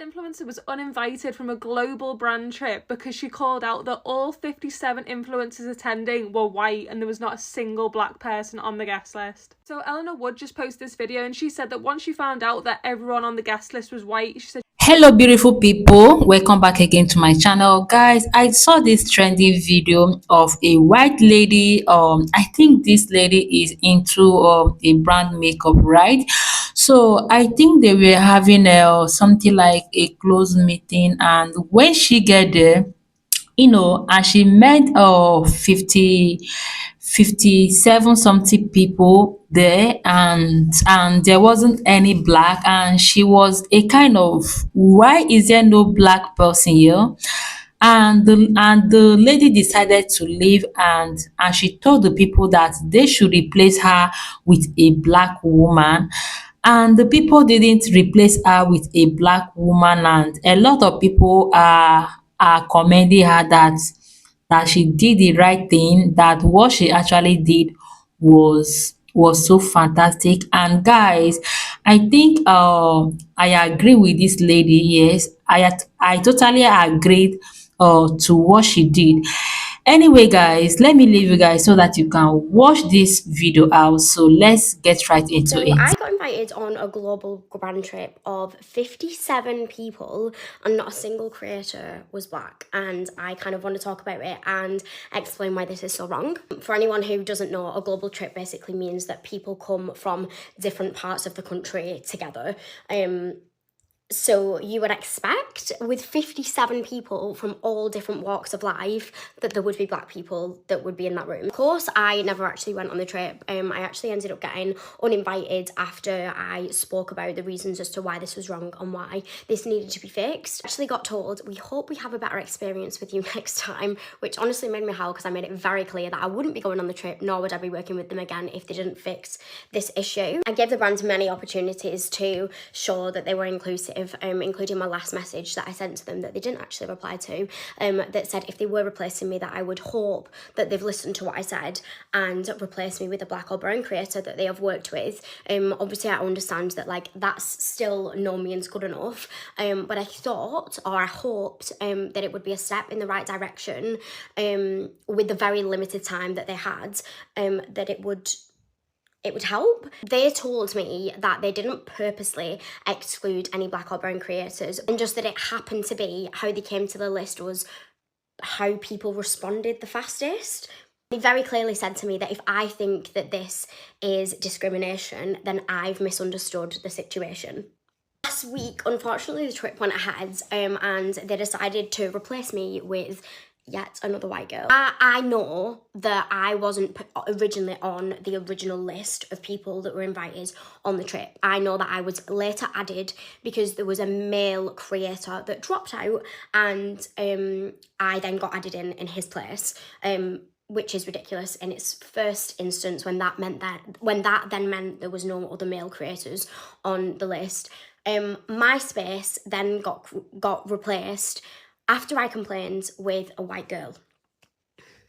influencer was uninvited from a global brand trip because she called out that all 57 influencers attending were white and there was not a single black person on the guest list. So Eleanor Wood just posted this video and she said that once she found out that everyone on the guest list was white, she said, hello beautiful people, welcome back again to my channel. Guys, I saw this trendy video of a white lady. I think this lady is into a brand makeup, right? So I think they were having something like a close meeting, and when she get there, and she met 57 something people there, and there wasn't any black, and she was a kind of, why is there no black person here? And the lady decided to leave, and she told the people that they should replace her with a black woman, and the people didn't replace her with a black woman, and a lot of people are commending her that she did the right thing, that what she actually did was so fantastic. And guys, I think I agree with this lady. Yes, I totally agreed to what she did. Anyway, guys, let me leave you guys so that you can watch this video out. So let's get right into So it. I got invited on a global brand trip of 57 people and not a single creator was black, and I kind of want to talk about it and explain why this is so wrong. For anyone who doesn't know, a global trip basically means that people come from different parts of the country together. So you would expect with 57 people from all different walks of life that there would be black people that would be in that room. Of course, I never actually went on the trip. I actually ended up getting uninvited after I spoke about the reasons as to why this was wrong and why this needed to be fixed. I actually got told, we hope we have a better experience with you next time, which honestly made me howl because I made it very clear that I wouldn't be going on the trip, nor would I be working with them again if they didn't fix this issue. I gave the brand many opportunities to show that they were inclusive, including my last message that I sent to them that they didn't actually reply to, that said if they were replacing me, that I would hope that they've listened to what I said and replace me with a black or brown creator that they have worked with. Obviously I understand that like that's still no means good enough, but I thought, or I hoped, that it would be a step in the right direction with the very limited time that they had, that it would help. They told me that they didn't purposely exclude any black or brown creators, and just that it happened to be how they came to the list was how people responded the fastest. They very clearly said to me that if I think that this is discrimination, then I've misunderstood the situation. Last week, unfortunately, the trip went ahead, and they decided to replace me with yet another white girl. I know that I wasn't originally on the original list of people that were invited on the trip. I know that I was later added because there was a male creator that dropped out, and I then got added in his place, which is ridiculous in its first instance when that then meant there was no other male creators on the list. My space then got replaced after I complained with a white girl.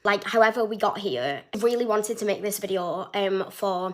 Like, however we got here, I really wanted to make this video for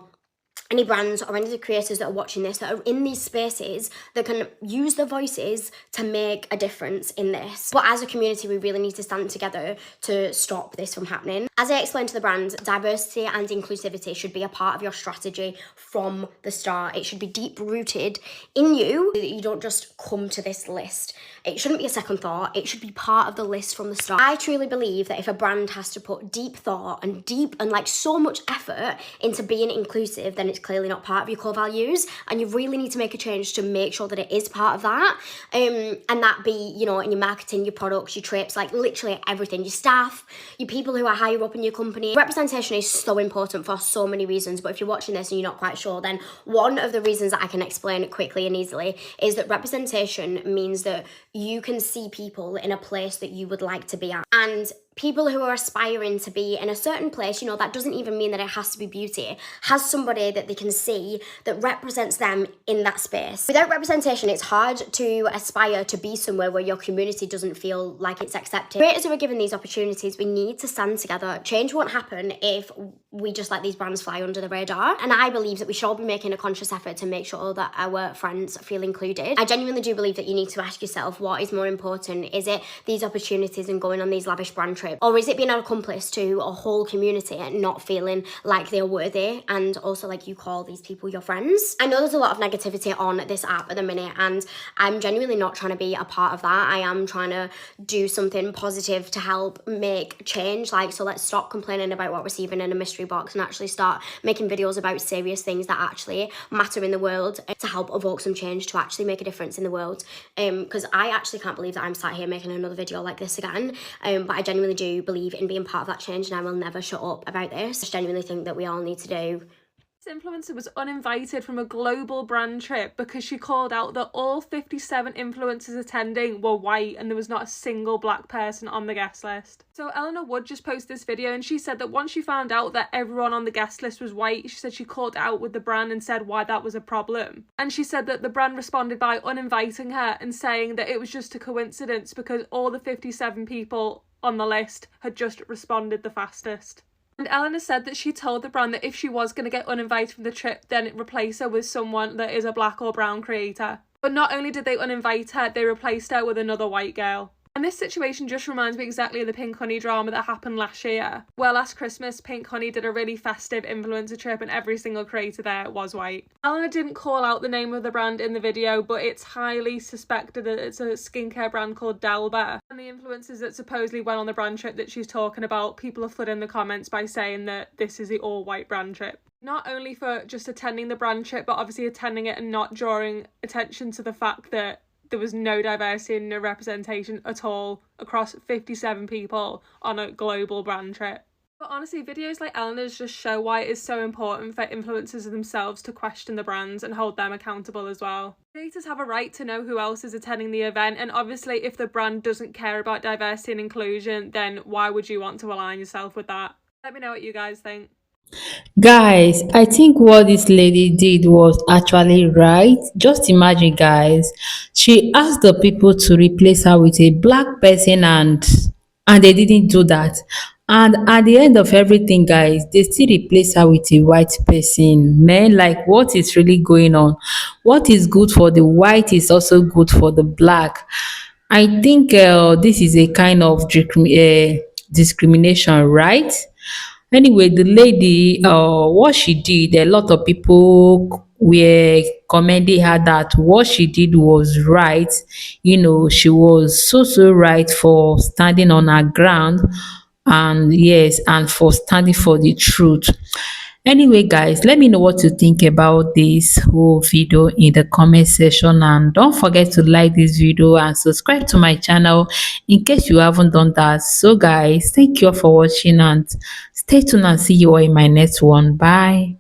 any brands or any of the creators that are watching this that are in these spaces that can use their voices to make a difference in this. But as a community, we really need to stand together to stop this from happening. As I explained to the brands, diversity and inclusivity should be a part of your strategy from the start. It should be deep rooted in you, so that you don't just come to this list. It shouldn't be a second thought. It should be part of the list from the start. I truly believe that if a brand has to put deep thought and like so much effort into being inclusive, then it's clearly not part of your core values, and you really need to make a change to make sure that it is part of that, and that be, you know, in your marketing, your products, your trips, like literally everything, your staff, your people who are higher up in your company. Representation is so important for so many reasons, but if you're watching this and you're not quite sure, then one of the reasons that I can explain it quickly and easily is that representation means that you can see people in a place that you would like to be at, and people who are aspiring to be in a certain place, you know, that doesn't even mean that it has to be beauty, has somebody that they can see that represents them in that space. Without representation, it's hard to aspire to be somewhere where your community doesn't feel like it's accepted. Creators who are given these opportunities, we need to stand together. Change won't happen if we just let these brands fly under the radar. And I believe that we should all be making a conscious effort to make sure that our friends feel included. I genuinely do believe that you need to ask yourself, what is more important? Is it these opportunities and going on these lavish brand trips? Or is it being an accomplice to a whole community and not feeling like they're worthy, and also like you call these people your friends? I know there's a lot of negativity on this app at the minute, and I'm genuinely not trying to be a part of that. I am trying to do something positive to help make change. Like, so let's stop complaining about what we're receiving in a mystery box and actually start making videos about serious things that actually matter in the world to help evoke some change, to actually make a difference in the world. Because I actually can't believe that I'm sat here making another video like this again. But I genuinely do believe in being part of that change, and I will never shut up about this. I genuinely think that we all need to do. This influencer was uninvited from a global brand trip because she called out that all 57 influencers attending were white and there was not a single black person on the guest list. So Eleanor Wood just posted this video, and she said that once she found out that everyone on the guest list was white, she said she called it out with the brand and said why that was a problem. And she said that the brand responded by uninviting her and saying that it was just a coincidence because all the 57 people on the list had just responded the fastest. And Eleanor said that she told the brand that if she was going to get uninvited from the trip, then replace her with someone that is a black or brown creator. But not only did they uninvite her, they replaced her with another white girl. And this situation just reminds me exactly of the Pink Honey drama that happened last year. Well, last Christmas, Pink Honey did a really festive influencer trip and every single creator there was white. Eleanor didn't call out the name of the brand in the video, but it's highly suspected that it's a skincare brand called Delba. And the influencers that supposedly went on the brand trip that she's talking about, people are flooding the comments by saying that this is the all-white brand trip. Not only for just attending the brand trip, but obviously attending it and not drawing attention to the fact that there was no diversity and no representation at all across 57 people on a global brand trip. But honestly, videos like Eleanor's just show why it is so important for influencers themselves to question the brands and hold them accountable as well. Creators have a right to know who else is attending the event, and obviously if the brand doesn't care about diversity and inclusion, then why would you want to align yourself with that? Let me know what you guys think. Guys, I think what this lady did was actually right. Just imagine, guys, she asked the people to replace her with a black person, and they didn't do that. And at the end of everything, guys, they still replace her with a white person. Man, like, what is really going on? What is good for the white is also good for the black. I think this is a kind of discrimination, right? Anyway, the lady, what she did, a lot of people were commending her that what she did was right. You know, she was so right for standing on her ground, and yes, and for standing for the truth. Anyway, guys, let me know what you think about this whole video in the comment section, and don't forget to like this video and subscribe to my channel in case you haven't done that. So guys, thank you all for watching, and stay tuned and see you all in my next one. Bye.